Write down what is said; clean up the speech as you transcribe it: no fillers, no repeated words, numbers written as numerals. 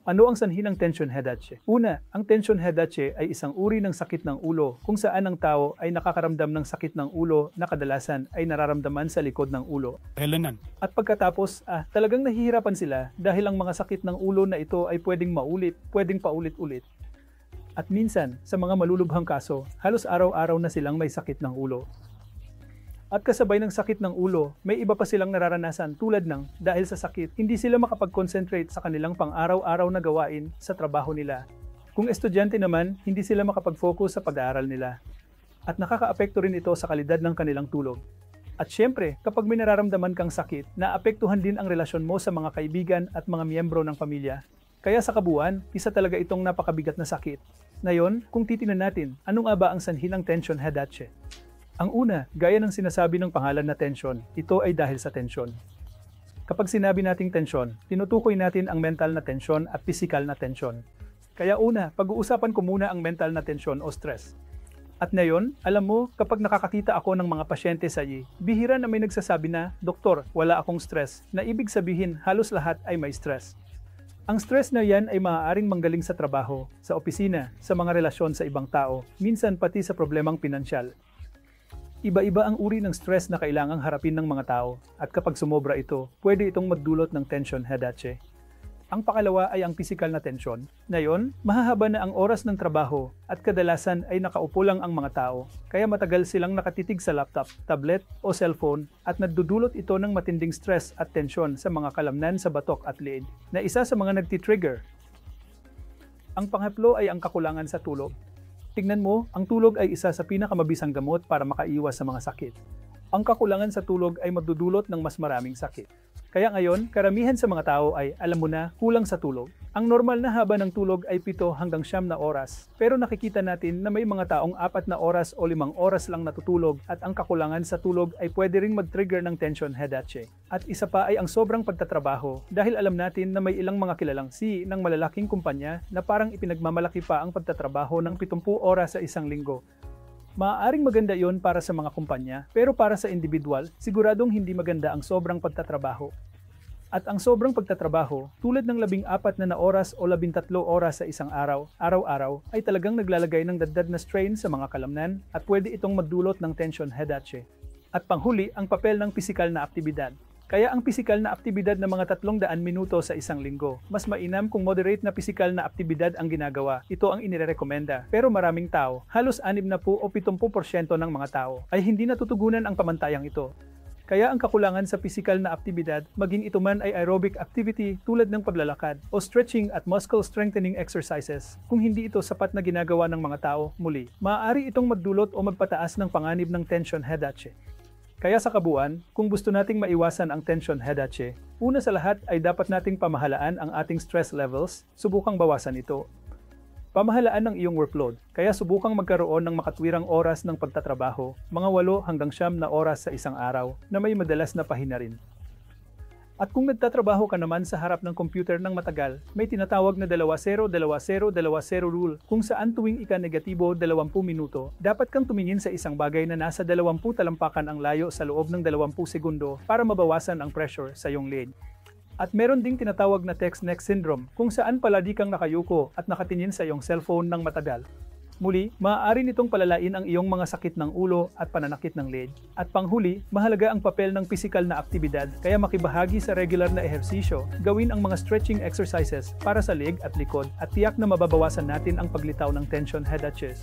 Ano ang sanhi ng tension headache? Una, ang tension headache ay isang uri ng sakit ng ulo kung saan ang tao ay nakakaramdam ng sakit ng ulo na kadalasan ay nararamdaman sa likod ng ulo. Kailanan? At pagkatapos, talagang nahihirapan sila dahil ang mga sakit ng ulo na ito ay pwedeng paulit-ulit. At minsan, sa mga malulubhang kaso, halos araw-araw na silang may sakit ng ulo. At kasabay ng sakit ng ulo, may iba pa silang nararanasan tulad ng dahil sa sakit, hindi sila makapag-concentrate sa kanilang pang-araw-araw na gawain sa trabaho nila. Kung estudyante naman, hindi sila makapag-focus sa pag-aaral nila. At nakakaapekto rin ito sa kalidad ng kanilang tulog. At syempre, kapag may nararamdaman kang sakit, naapektuhan din ang relasyon mo sa mga kaibigan at mga miyembro ng pamilya. Kaya sa kabuuan, isa talaga itong napakabigat na sakit. Ngayon, kung titingnan natin, ano nga ba ang sanhi ng tension headache? Ang una, gaya ng sinasabi ng pangalan na tensyon, ito ay dahil sa tensyon. Kapag sinabi nating tensyon, tinutukoy natin ang mental na tensyon at physical na tensyon. Kaya una, pag-uusapan ko muna ang mental na tensyon o stress. At ngayon, alam mo, kapag nakakakita ako ng mga pasyente sa IE, bihira na may nagsasabi na, Doktor, wala akong stress, na ibig sabihin halos lahat ay may stress. Ang stress na yan ay maaaring manggaling sa trabaho, sa opisina, sa mga relasyon sa ibang tao, minsan pati sa problemang pinansyal. Iba-iba ang uri ng stress na kailangang harapin ng mga tao at kapag sumobra ito, pwede itong magdulot ng tension headache. Ang pakalawa ay ang physical na tensyon. Ngayon, mahahaba na ang oras ng trabaho at kadalasan ay nakaupo lang ang mga tao, kaya matagal silang nakatitig sa laptop, tablet o cellphone at nagdudulot ito ng matinding stress at tensyon sa mga kalamnan sa batok at liig, na isa sa mga nagtitrigger. Ang pangatlo ay ang kakulangan sa tulog. Tingnan mo, ang tulog ay isa sa pinakamabisang gamot para makaiwas sa mga sakit. Ang kakulangan sa tulog ay magdudulot ng mas maraming sakit. Kaya ngayon, karamihan sa mga tao ay, alam mo na, kulang sa tulog. Ang normal na haba ng tulog ay 7 hanggang 9 na oras. Pero nakikita natin na may mga taong 4 na oras o 5 oras lang natutulog at ang kakulangan sa tulog ay pwede ring mag-trigger ng tension headache. At isa pa ay ang sobrang pagtatrabaho dahil alam natin na may ilang mga kilalang CEO ng malalaking kumpanya na parang ipinagmamalaki pa ang pagtatrabaho ng 70 oras sa isang linggo. Maaaring maganda yon para sa mga kumpanya, pero para sa individual, siguradong hindi maganda ang sobrang pagtatrabaho. At ang sobrang pagtatrabaho, tulad ng 14 na oras o 13 oras sa isang araw, araw-araw, ay talagang naglalagay ng dagdag na strain sa mga kalamnan at pwede itong magdulot ng tension headache. At panghuli, ang papel ng pisikal na aktibidad. Kaya ang pisikal na aktibidad na mga 300 minuto sa isang linggo, mas mainam kung moderate na pisikal na aktibidad ang ginagawa. Ito ang inirekomenda. Pero maraming tao, halos 60 o 70% ng mga tao, ay hindi natutugunan ang pamantayang ito. Kaya ang kakulangan sa pisikal na aktibidad, maging ito man ay aerobic activity tulad ng paglalakad o stretching at muscle strengthening exercises, kung hindi ito sapat na ginagawa ng mga tao, muli, maaari itong magdulot o magpataas ng panganib ng tension headache. Kaya sa kabuuan, kung gusto nating maiwasan ang tension headache, una sa lahat ay dapat nating pamahalaan ang ating stress levels, subukang bawasan ito. Pamahalaan ng iyong workload, kaya subukang magkaroon ng makatwirang oras ng pagtatrabaho, mga 8 hanggang 9 na oras sa isang araw, na may madalas na pahinga rin. At kung nagtatrabaho ka naman sa harap ng computer ng matagal, may tinatawag na 20-20-20 rule kung saan tuwing ika-negatibo 20 minuto, dapat kang tumingin sa isang bagay na nasa 20 talampakan ang layo sa loob ng 20 segundo para mabawasan ang pressure sa iyong leeg. At meron ding tinatawag na text neck syndrome kung saan palagi kang nakayuko at nakatingin sa iyong cellphone ng matagal. Muli, maaari nitong palalain ang iyong mga sakit ng ulo at pananakit ng leeg. At panghuli, mahalaga ang papel ng pisikal na aktibidad kaya makibahagi sa regular na ehersisyo, gawin ang mga stretching exercises para sa leeg at likod at tiyak na mababawasan natin ang paglitaw ng tension headaches.